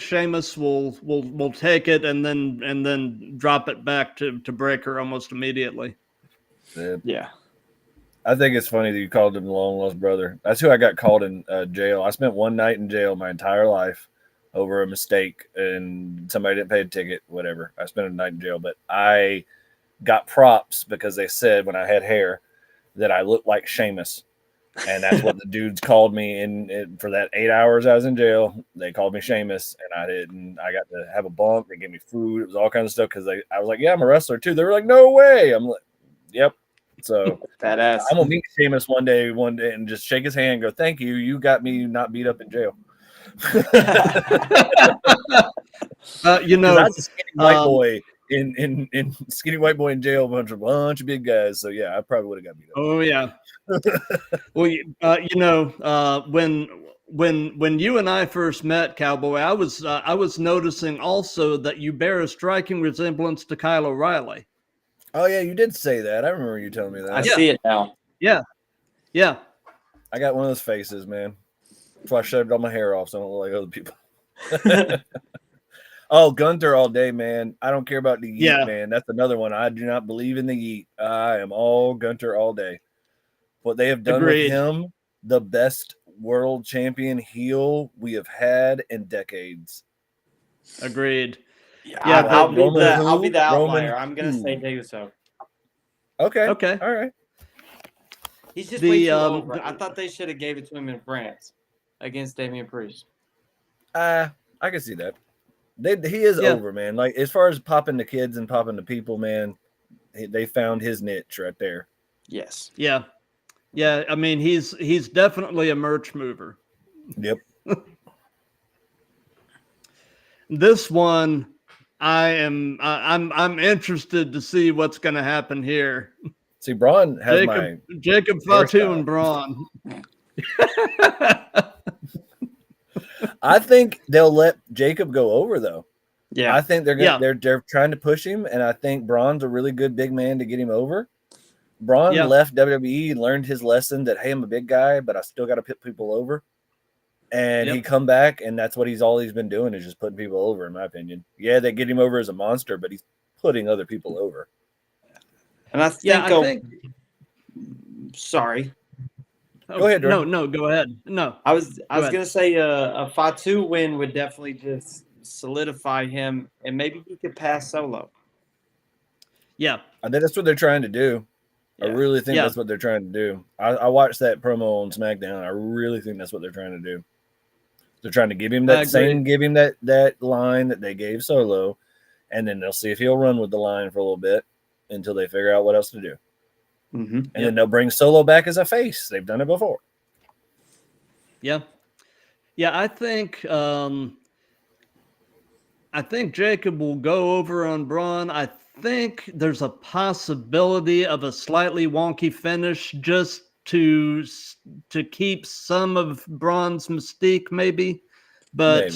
Sheamus will take it and then drop it back to Breaker almost immediately. Yeah. I think it's funny that you called him the long lost brother. That's who I got called in jail. I spent one night in jail my entire life over a mistake, and somebody didn't pay a ticket, whatever. I spent a night in jail, but I got props because they said when I had hair that I looked like Sheamus. And that's what the dudes called me in for that 8 hours I was in jail. They called me Sheamus, and I got to have a bunk. They gave me food. It was all kinds of stuff because I was like, yeah, I'm a wrestler too. They were like, no way. I'm like, yep. So Badass. I'm gonna meet Sheamus one day, and just shake his hand and go, thank you. You got me not beat up in jail. You know, I was a skinny white boy in skinny white boy in jail, a bunch of big guys. So yeah, I probably would have got beat up. Oh yeah. Well, you know, when you and I first met, Cowboy, I was noticing also that you bear a striking resemblance to Kyle O'Reilly. Oh yeah, you did say that. I remember you telling me that. I see it now. Yeah. Yeah. I got one of those faces, man. That's why I shaved all my hair off so I don't look like other people. Oh, Gunther all day, man. I don't care about the yeet, man. That's another one. I do not believe in the yeet. I am all Gunther all day. What they have done with him, the best world champion heel we have had in decades. Agreed. Yeah, I'll be the outlier. I'm gonna say Uso. Okay. Okay. All right. He's just way too over. I thought they should have gave it to him in France against Damian Priest. I can see that. He is over, man. Like as far as popping the kids and popping the people, man, they found his niche right there. Yes. Yeah. Yeah. I mean, he's definitely a merch mover. Yep. This one, I'm interested to see what's going to happen here. See, Braun has Jacob Fatu and Braun. I think they'll let Jacob go over though. Yeah, I think they're trying to push him, and I think Braun's a really good big man to get him over. Braun left WWE and learned his lesson that hey, I'm a big guy, but I still got to put people over. And he come back, and that's what he's been doing is just putting people over, in my opinion. Yeah, they get him over as a monster, but he's putting other people over. And I think, sorry. Go ahead, Jordan. No, go ahead. No, I was gonna say a Fatu win would definitely just solidify him, and maybe he could pass Solo. Yeah, I think that's what they're trying to do. Yeah. I really think that's what they're trying to do. I watched that promo on SmackDown. I really think that's what they're trying to do. They're trying to give him that line that they gave Solo, and then they'll see if he'll run with the line for a little bit until they figure out what else to do. Mm-hmm. And then they'll bring Solo back as a face. They've done it before. Yeah. Yeah, I think Jacob will go over on Braun. I think there's a possibility of a slightly wonky finish just to keep some of Braun's mystique, maybe. But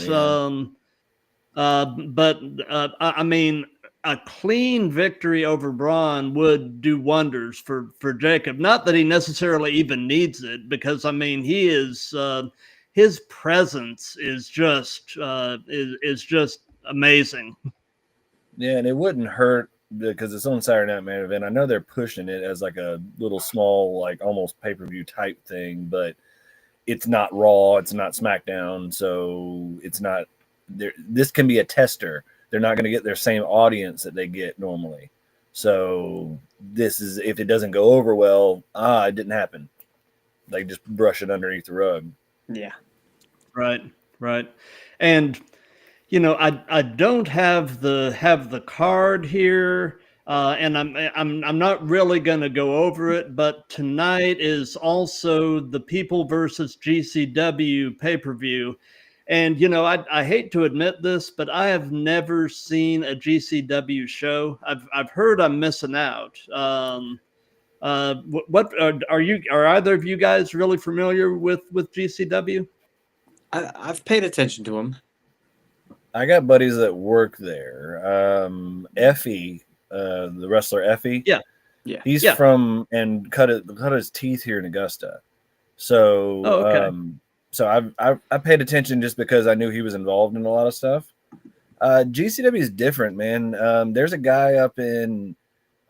I mean, a clean victory over Braun would do wonders for Jacob. Not that he necessarily even needs it, because I mean he is his presence is just amazing. Yeah, and it wouldn't hurt because it's on Saturday Night Main Event. I know they're pushing it as like a little small, like almost pay-per-view type thing, but it's not Raw, it's not SmackDown, so it's not there. This can be a tester. They're not going to get their same audience that they get normally. So this is, if it doesn't go over well, it didn't happen. They just brush it underneath the rug. Yeah. Right. And you know, I don't have the card here, and I'm not really going to go over it. But tonight is also the People versus GCW pay-per-view, and you know, I hate to admit this, but I have never seen a GCW show. I've heard I'm missing out. What are either of you guys really familiar with GCW? I've paid attention to them. I got buddies that work there. Effie, the wrestler Effie. Yeah. He's from and cut his teeth here in Augusta. So So I paid attention just because I knew he was involved in a lot of stuff. GCW is different, man. There's a guy up in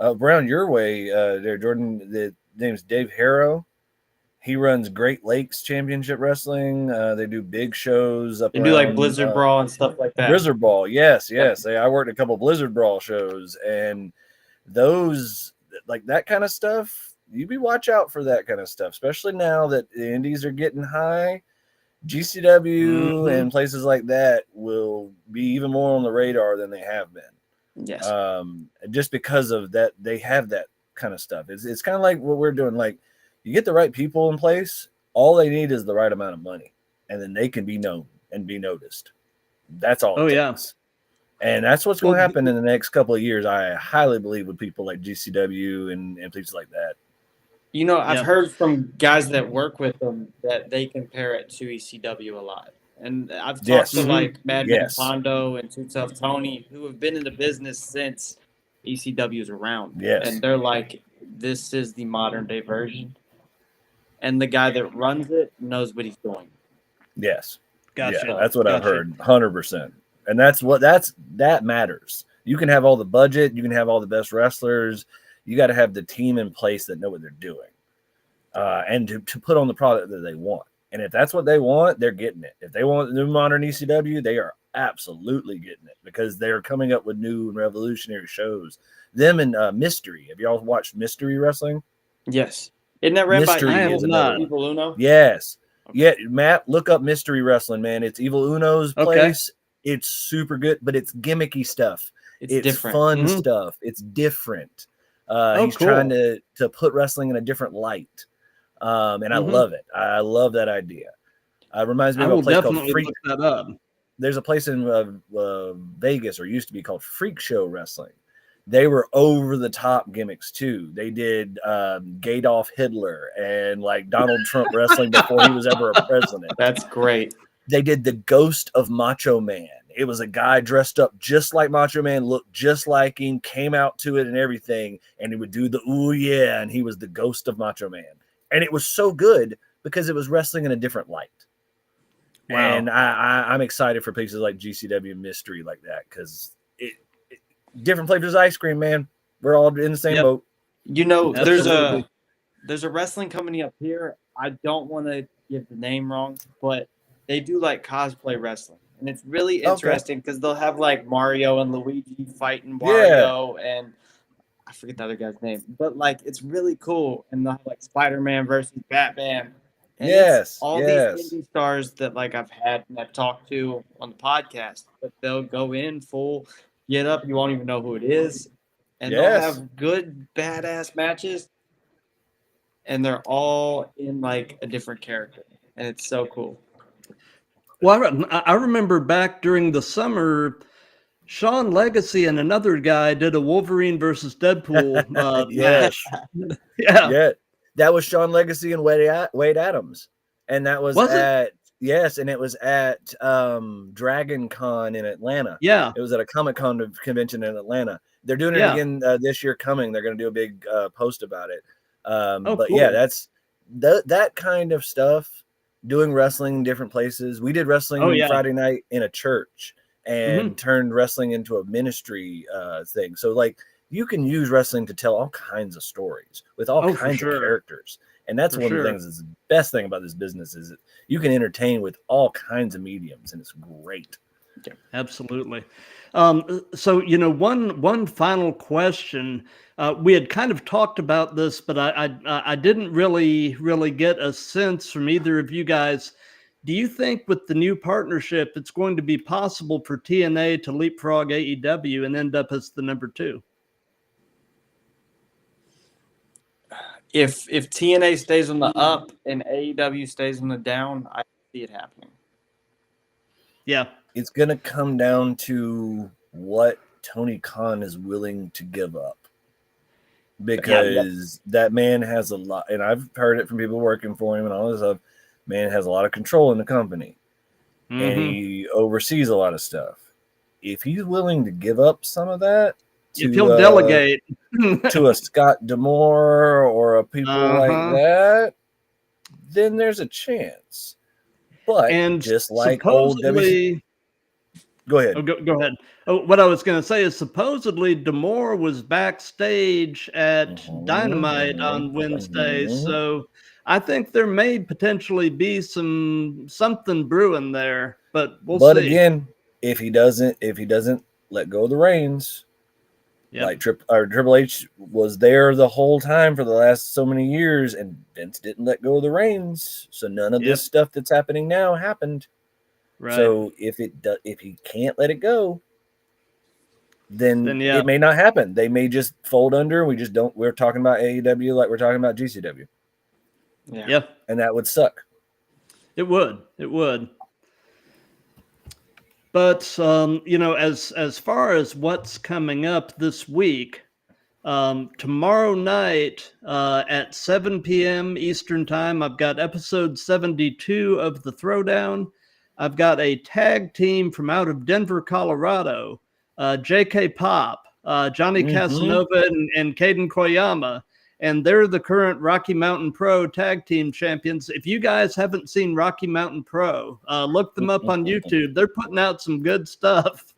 around your way there, Jordan. The name's Dave Harrow. He runs Great Lakes Championship Wrestling. They do big shows up They around, do like Blizzard Brawl and stuff like that. Blizzard Brawl, yes. I worked a couple Blizzard Brawl shows, and those like that kind of stuff. You be watch out for that kind of stuff, especially now that the indies are getting high. GCW and places like that will be even more on the radar than they have been. Yes. Just because of that, they have that kind of stuff. It's kind of like what we're doing. Like, you get the right people in place, all they need is the right amount of money, and then they can be known and be noticed. That's all. Takes. And that's what's going to happen in the next couple of years. I highly believe with people like GCW and places like that. You know, I've heard from guys that work with them that they compare it to ECW a lot. And I've talked to like Madman Pondo and Too Tough Tony, who have been in the business since ECW is around. Yes. And they're like, this is the modern day version. And the guy that runs it knows what he's doing. Yes. Gotcha. Yeah, that's what I've heard. 100%. And that matters. You can have all the budget, you can have all the best wrestlers. You got to have the team in place that know what they're doing, and to put on the product that they want. And if that's what they want, they're getting it. If they want the new modern ECW, they are absolutely getting it because they're coming up with new and revolutionary shows. Them and Mystery. Have y'all watched Mystery Wrestling? Yes. Isn't that ran by Evil Uno? Yes. Okay. Yeah, Matt, look up Mystery Wrestling, man. It's Evil Uno's place. It's super good, but it's gimmicky stuff. It's different. Fun stuff. It's different. He's trying to put wrestling in a different light. And I love it. I love that idea. Reminds me of a place called Freak. Look that up. There's a place in Vegas, or used to be called Freak Show Wrestling. They were over the top gimmicks too. They did Adolf Hitler and like Donald Trump wrestling before he was ever a president. That's great. They did the Ghost of Macho Man. It was a guy dressed up just like Macho Man, looked just like him, came out to it and everything, and he would do the ooh yeah, and he was the Ghost of Macho Man. And it was so good because it was wrestling in a different light. Wow. And I'm excited for places like GCW Mystery like that because different flavors of ice cream, man. We're all in the same boat. You know, there's a wrestling company up here. I don't want to get the name wrong, but they do like cosplay wrestling. And it's really interesting because they'll have like Mario and Luigi fighting Wario and I forget the other guy's name. But like it's really cool. And they'll have like Spider-Man versus Batman. And it's all these indie stars that like I've had and I've talked to on the podcast. But they'll go in full get up, you won't even know who it is. And they'll have good badass matches. And they're all in like a different character. And it's so cool. Well, I remember back during the summer, Sean Legacy and another guy did a Wolverine versus Deadpool match. Yeah. That was Sean Legacy and Wade Adams. And that was and it was at Dragon Con in Atlanta. Yeah. It was at a Comic-Con convention in Atlanta. They're doing it again this year coming. They're going to do a big post about it. But cool. Yeah, that's that kind of stuff. Doing wrestling in different places. We did wrestling Friday night in a church and turned wrestling into a ministry thing. So like you can use wrestling to tell all kinds of stories with all kinds of characters. And that's one of the things that's the best thing about this business is that you can entertain with all kinds of mediums and it's great. Yeah, absolutely. So, you know, one final question. We had kind of talked about this, but I didn't really get a sense from either of you guys. Do you think with the new partnership, it's going to be possible for TNA to leapfrog AEW and end up as the number 2? If TNA stays on the up and AEW stays on the down, I see it happening. Yeah. It's going to come down to what Tony Khan is willing to give up. Because that man has a lot, and I've heard it from people working for him and all this stuff, man has a lot of control in the company. And he oversees a lot of stuff. If he's willing to give up some of that, if he'll delegate to a Scott D'Amore or a people like that, then there's a chance. But And just like old supposedly, go ahead. oh, go ahead. Oh, what I was going to say is supposedly D'Amore was backstage at Dynamite on Wednesday. So I think there may potentially be something brewing there, but we'll But see. again, if he doesn't let go of the reins, Yep. like Triple H was there the whole time for the last so many years, and Vince didn't let go of the reins, so none of this stuff that's happening now happened. Right. So if he can't let it go, then yeah. it may not happen. They may just fold under. We're talking about AEW like we're talking about GCW. Yeah. And that would suck. It would. But as far as what's coming up this week, tomorrow night at 7 p.m. Eastern Time, I've got episode 72 of the Throwdown. I've got a tag team from out of Denver, Colorado, J.K. Pop, Johnny Casanova, and Caden Koyama. And they're the current Rocky Mountain Pro tag team champions. If you guys haven't seen Rocky Mountain Pro, look them up on YouTube. They're putting out some good stuff.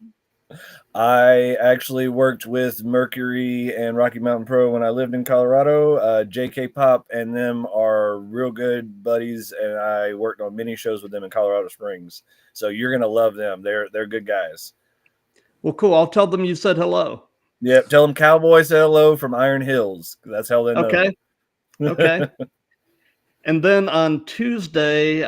I actually worked with Mercury and Rocky Mountain Pro when I lived in Colorado. JK Pop and them are real good buddies, and I worked on many shows with them in Colorado Springs. So you're gonna love them. They're good guys. Well, cool. I'll tell them you said hello. Yep. Tell them Cowboy said hello from Iron Hills. That's how they know. Okay. And then on Tuesday,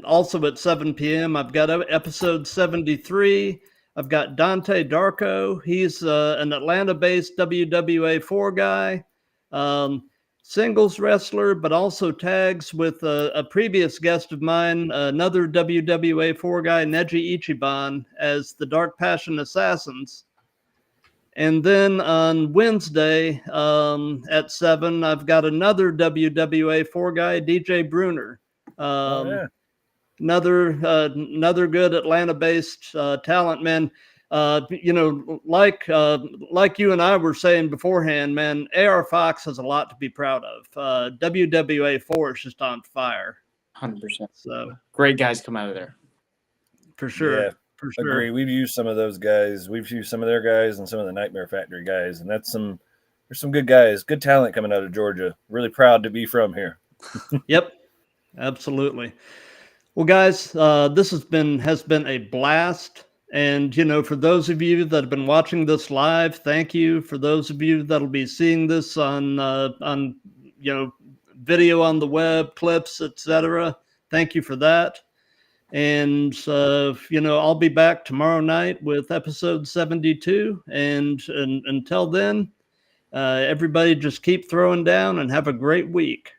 also at 7 p.m., I've got episode 73. I've got Dante Darko. He's an Atlanta-based WWA 4 guy, singles wrestler, but also tags with a previous guest of mine, another WWA 4 guy, Neji Ichiban, as the Dark Passion Assassins. And then on Wednesday at 7, I've got another WWA 4 guy, DJ Bruner. Another good Atlanta-based talent, man. Like you and I were saying beforehand, man, AR Fox has a lot to be proud of. WWA 4 is just on fire. 100%. So great guys come out of there. For sure. Yeah. For sure. Agree. We've used some of those guys. We've used some of their guys and some of the Nightmare Factory guys. And there's some good guys, good talent coming out of Georgia. Really proud to be from here. Yep. Absolutely. Well, guys, this has been a blast. And, for those of you that have been watching this live, thank you. For those of you that'll be seeing this on video on the web, clips, etc., thank you for that. And, I'll be back tomorrow night with episode 72. And until then, everybody just keep throwing down and have a great week.